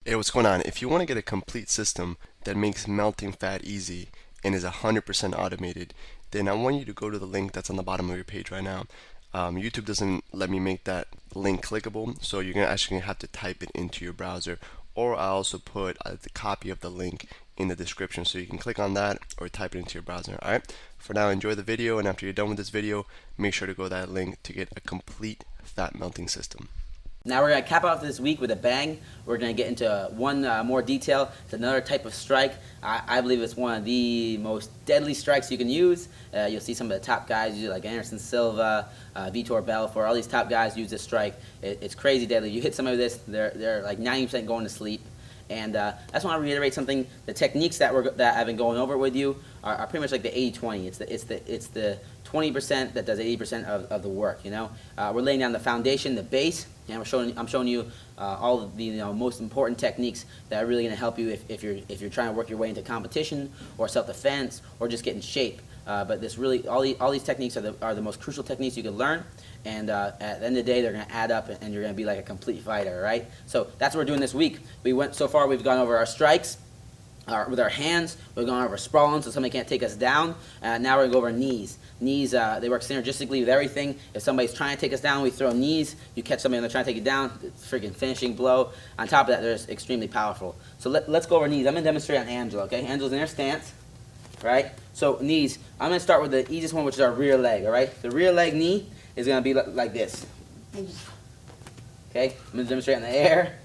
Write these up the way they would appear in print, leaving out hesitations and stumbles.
Hey, what's going on? If you want to get a complete system that makes melting fat easy and is 100% automated, then I want you to go to the link that's on the bottom of your page right now. YouTube doesn't let me make that link clickable, so you're actually gonna have to type it into your browser, or I also put the copy of the link in the description, so you can click on that or type it into your browser. All right. For now, enjoy the video, and after you're done with this video, make sure to go to that link to get a complete fat melting system. Now we're going to cap off this week with a bang. We're going to get into one more detail. It's another type of strike. I believe it's one of the most deadly strikes you can use. You'll see some of the top guys use it, like Anderson Silva, Vitor Belfort. All these top guys use this strike. It's crazy deadly. You hit somebody with this, they're like 90% going to sleep. And I just want to reiterate something. The techniques that I've been going over with you are pretty much like the 80-20. It's the 20% that does 80% of the work. You know, we're laying down the foundation, the base, and I'm showing you all of the most important techniques that are really going to help you if you're trying to work your way into competition or self-defense or just get in shape. But this really all these techniques are the most crucial techniques you can learn. And at the end of the day, they're going to add up, and you're going to be like a complete fighter, right? So that's what we're doing this week. So far, we've gone over our strikes with our hands. We've gone over sprawling, so somebody can't take us down. Now we're going to go over knees. Knees, they work synergistically with everything. If somebody's trying to take us down, we throw knees. You catch somebody and they're trying to take you down, it's a freaking finishing blow. On top of that, they're extremely powerful. So let's go over knees. I'm going to demonstrate on Angela, okay? Angela's in her stance, right? So knees, I'm going to start with the easiest one, which is our rear leg, all right? The rear leg knee is going to be like this. Okay, I'm going to demonstrate in the air.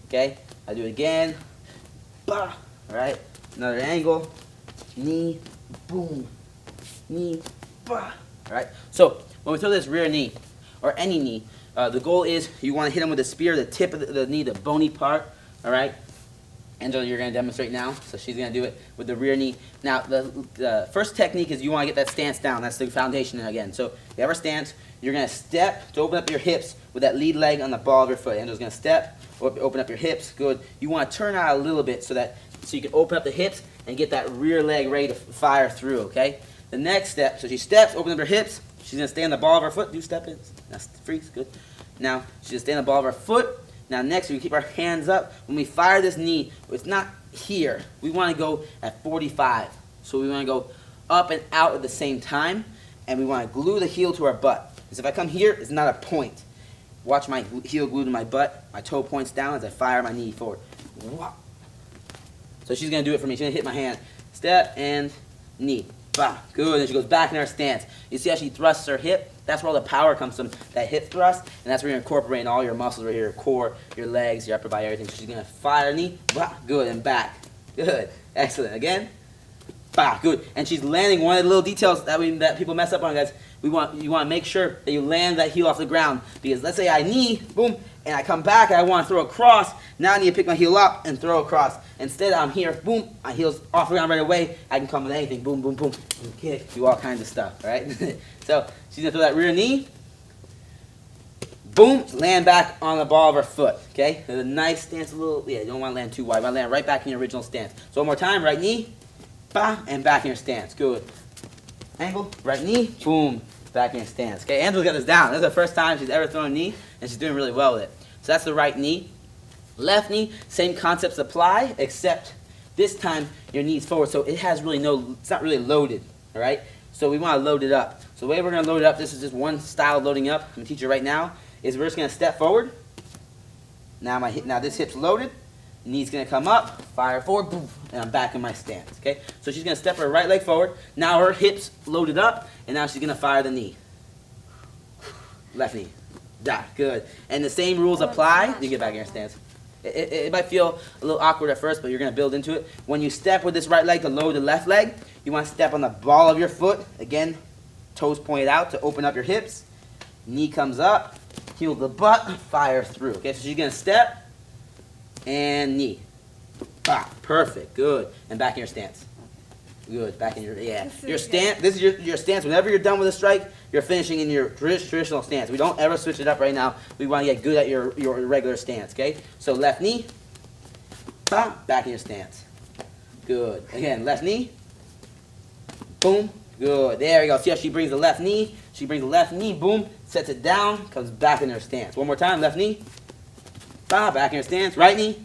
Okay, I do it again. All right, another angle. Knee, boom. Knee, all right. So when we throw this rear knee, or any knee, the goal is you want to hit them with the spear, the tip of the knee, the bony part. All right. Angela, you're going to demonstrate now, so she's going to do it with the rear knee. Now, the first technique is you want to get that stance down. That's the foundation again. So you have our stance. You're going to step to open up your hips with that lead leg on the ball of your foot. Angela's going to step, open up your hips. Good. You want to turn out a little bit so you can open up the hips and get that rear leg ready to fire through, okay? The next step, so she steps, opens up her hips. She's going to stay on the ball of her foot. Do step in. That's freeze. Good. Now, she's going to stay on the ball of her foot. Now next, we keep our hands up. When we fire this knee, it's not here. We want to go at 45. So we want to go up and out at the same time, and we want to glue the heel to our butt. Because if I come here, it's not a point. Watch my heel glued to my butt. My toe points down as I fire my knee forward. So she's going to do it for me. She's going to hit my hand. Step and knee. Bah, good. And she goes back in her stance. You see how she thrusts her hip? That's where all the power comes from, that hip thrust, and that's where you're incorporating all your muscles right here, your core, your legs, your upper body, everything. So she's going to fire knee, bah, good, and back. Good. Excellent. Again. Bah, good. And she's landing one of the little details that people mess up on, guys. You want to make sure that you land that heel off the ground, because let's say I knee, boom, and I come back and I want to throw across. Now I need to pick my heel up and throw across. Instead, I'm here, boom, my heel's off the ground right away. I can come with anything, boom, boom, boom, kick, do all kinds of stuff, all right? So she's going to throw that rear knee, boom, land back on the ball of her foot, okay? And a nice stance, you don't want to land too wide. You want to land right back in your original stance. So one more time, right knee, bah, and back in your stance, good. Angle, right knee, boom, back in your stance. Okay, Angela's got this down. That's the first time she's ever thrown a knee, and she's doing really well with it. So that's the right knee. Left knee, same concepts apply, except this time your knee's forward, so it has really it's not really loaded, all right? So we want to load it up. So the way we're going to load it up, this is just one style of loading up. I'm going to teach you right now, is we're just going to step forward. Now this hip's loaded. Knee's going to come up, fire forward, boom, and I'm back in my stance, okay? So she's going to step her right leg forward. Now her hip's loaded up, and now she's going to fire the knee. Left knee. Da, good. And the same rules apply. You get back in your stance. It might feel a little awkward at first, but you're going to build into it. When you step with this right leg to load the left leg, you want to step on the ball of your foot. Again, toes pointed out to open up your hips. Knee comes up, heel to the butt, fire through. Okay, so she's going to step. And knee. Ah, perfect. Good. And back in your stance. Good. Back in your stance. This is your stance. Whenever you're done with a strike, you're finishing in your traditional stance. We don't ever switch it up right now. We want to get good at your regular stance, okay? So left knee. Bah, back in your stance. Good. Again, left knee. Boom. Good. There you go. See how she brings the left knee? She brings the left knee, boom, sets it down, comes back in her stance. One more time, left knee. Bah, back in her stance. Right knee.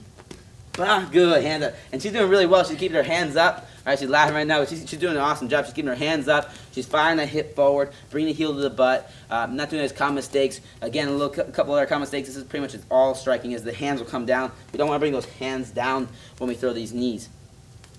Bah, good. Hands up. And she's doing really well. She's keeping her hands up. All right, she's laughing right now, but she's doing an awesome job. She's keeping her hands up. She's firing that hip forward, bringing the heel to the butt. Not doing those common mistakes. Again, a couple other common mistakes. This is pretty much all striking, is the hands will come down. We don't want to bring those hands down when we throw these knees.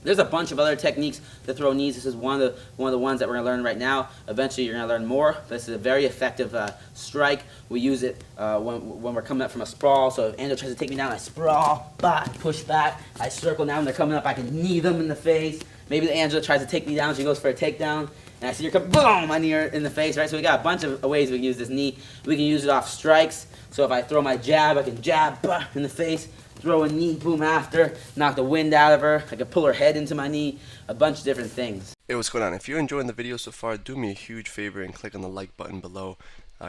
There's a bunch of other techniques to throw knees. This is one of the ones that we're going to learn right now. Eventually, you're going to learn more. This is a very effective strike. We use it when we're coming up from a sprawl. So if Angel tries to take me down, I sprawl, push back. I circle now. When they're coming up, I can knee them in the face. Maybe Angela tries to take me down. She goes for a takedown. And I see her come, boom, I knee her in the face, right? So we got a bunch of ways we can use this knee. We can use it off strikes. So if I throw my jab, I can jab, in the face. Throw a knee, boom, after, knock the wind out of her. I can pull her head into my knee, a bunch of different things. Hey, what's going on? If you're enjoying the video so far, do me a huge favor and click on the like button below.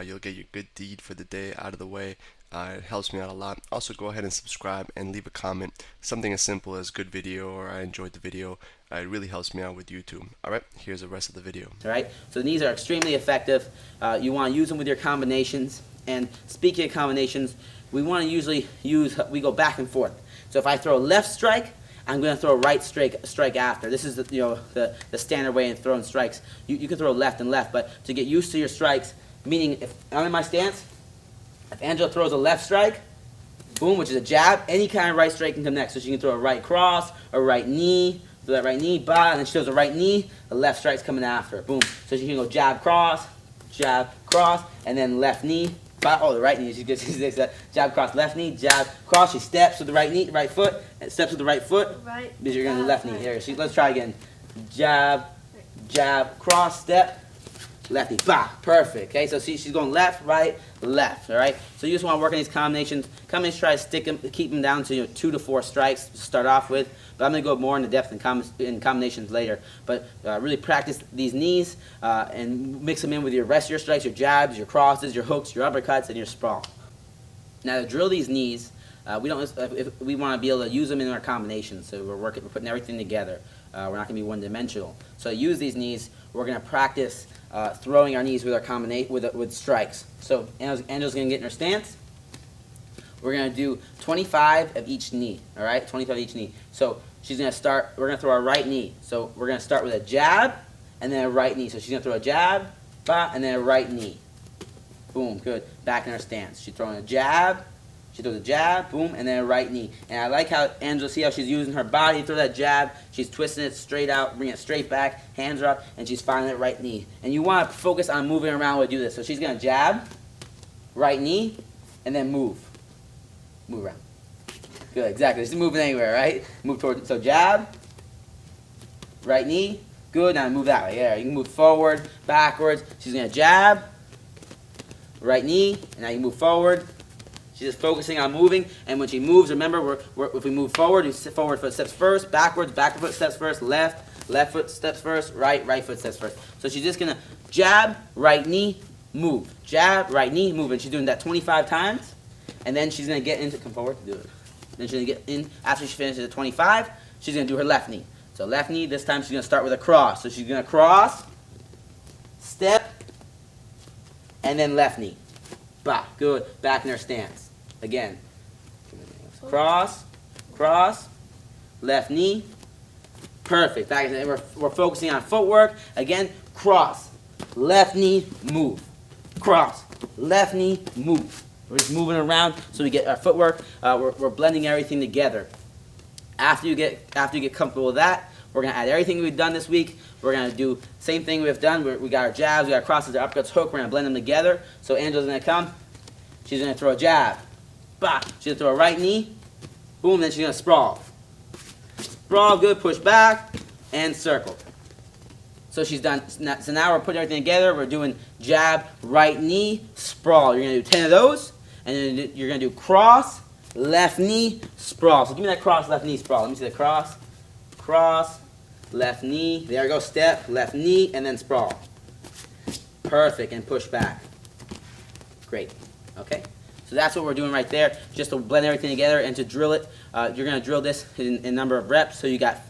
You'll get your good deed for the day out of the way. It helps me out a lot. Also, go ahead and subscribe and leave a comment. Something as simple as good video or I enjoyed the video. It really helps me out with YouTube. Alright, here's the rest of the video. Alright, so the knees are extremely effective. You want to use them with your combinations. And speaking of combinations, we want to usually we go back and forth. So if I throw a left strike, I'm going to throw a right strike after. This is the standard way in throwing strikes. You can throw left and left, but to get used to your strikes, meaning if I'm in my stance, if Angela throws a left strike, boom, which is a jab, any kind of right strike can come next. So she can throw a right cross, a right knee, throw that right knee, and then she throws a right knee, the left strike's coming after her, boom. So she can go jab, cross, and then left knee, the right knee, she gets that jab, cross, left knee, jab, cross, she steps with the right knee, right foot, and steps with the right foot, Right. because you're going to the left knee. Here, let's try again. Jab, jab, cross, step, lefty, perfect. Okay, so see, she's going left, right, left. All right. So you just want to work on these combinations. Combinations, try to stick them, keep them down to 2 to 4 strikes to start off with. But I'm going to go more into depth in combinations later. But really practice these knees and mix them in with your rest of your strikes, your jabs, your crosses, your hooks, your uppercuts, and your sprawl. Now to drill these knees, we want to be able to use them in our combinations. So we're putting everything together. We're not going to be one-dimensional. So to use these knees, we're going to practice throwing our knees with our with strikes. So Angel's going to get in her stance. We're going to do 25 of each knee. All right, 25 of each knee. So she's going to start. We're going to throw our right knee. So we're going to start with a jab and then a right knee. So she's going to throw a jab, and then a right knee. Boom, good. Back in her stance. She's throwing a jab. She throws a jab, boom, and then a right knee. And I like how Angela, see how she's using her body to throw that jab. She's twisting it straight out, bringing it straight back, hands are up, and she's firing that right knee. And you want to focus on moving around when you do this. So she's going to jab, right knee, and then move. Move around. Good, exactly. She's moving anywhere, right? Move toward, so jab, right knee, good. Now move that way. Yeah, you can move forward, backwards. She's going to jab, right knee, and now you move forward. She's just focusing on moving, and when she moves, remember, if we move forward, forward foot steps first, backwards, backward foot steps first, left foot steps first, right foot steps first. So she's just going to jab, right knee, move. Jab, right knee, move. And she's doing that 25 times, and then she's going to get into, come forward, do it. Then she's going to get in, after she finishes at 25, she's going to do her left knee. So left knee, this time she's going to start with a cross. So she's going to cross, step, and then left knee. Good. Back in her stance. Again. Cross, left knee. Perfect. Back in, we're focusing on footwork. Again, cross, left knee, move. Cross, left knee, move. We're just moving around so we get our footwork. We're blending everything together. After you get comfortable with that, we're going to add everything we've done this week. We're going to do same thing we've done. We got our jabs, we got our crosses, our uppercuts, hook. We're going to blend them together. So Angela's going to come. She's going to throw a jab. She's going to throw a right knee. Boom, then she's going to sprawl. Sprawl, good, push back, and circle. So she's done. So now we're putting everything together. We're doing jab, right knee, sprawl. You're going to do 10 of those. And then you're going to do cross, left knee, sprawl. So give me that cross, left knee, sprawl. Let me see the cross, left knee. There we go, step, left knee, and then sprawl. Perfect, and push back. Great. Okay? So that's what we're doing right there, just to blend everything together and to drill it. You're going to drill this in a number of reps. So you got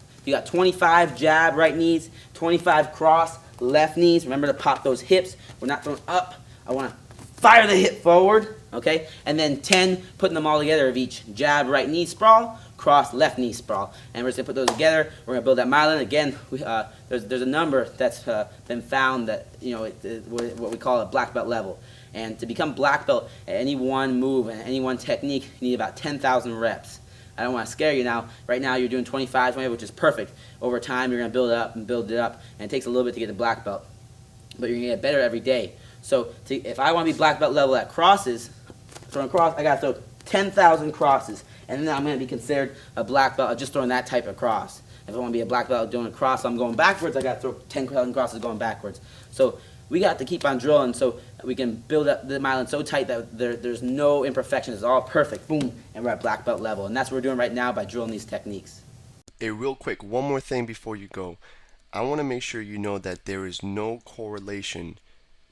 25 jab, right knees, 25 cross, left knees. Remember to pop those hips. We're not throwing up. I want to fire the hip forward, okay? And then 10, putting them all together of each. Jab, right knee sprawl, cross, left knee sprawl. And we're just going to put those together. We're going to build that myelin. Again, there's a number that's been found that, what we call a black belt level. And to become black belt at any one move and any one technique, you need about 10,000 reps. I don't want to scare you now. Right now you're doing 25, which is perfect. Over time you're going to build it up and build it up. And it takes a little bit to get the black belt. But you're going to get better every day. So if I want to be black belt level at crosses, throwing cross, I got to throw 10,000 crosses. And then I'm going to be considered a black belt just throwing that type of cross. If I want to be a black belt doing a cross, I'm going backwards, I got to throw 10,000 crosses going backwards. So we got to keep on drilling so we can build up the myelin so tight that there's no imperfections. It's all perfect. Boom. And we're at black belt level. And that's what we're doing right now by drilling these techniques. Hey, real quick, one more thing before you go. I want to make sure you know that there is no correlation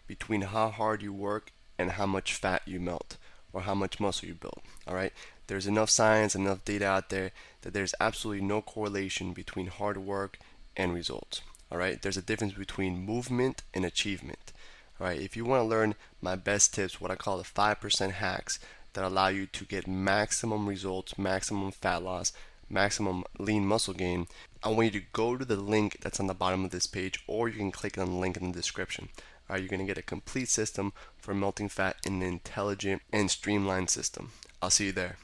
between how hard you work and how much fat you melt or how much muscle you build. All right? There's enough science, enough data out there that there's absolutely no correlation between hard work and results. All right? There's a difference between movement and achievement. All right? If you want to learn my best tips, what I call the 5% hacks that allow you to get maximum results, maximum fat loss, maximum lean muscle gain, I want you to go to the link that's on the bottom of this page, or you can click on the link in the description. All right, you're going to get a complete system for melting fat in an intelligent and streamlined system. I'll see you there.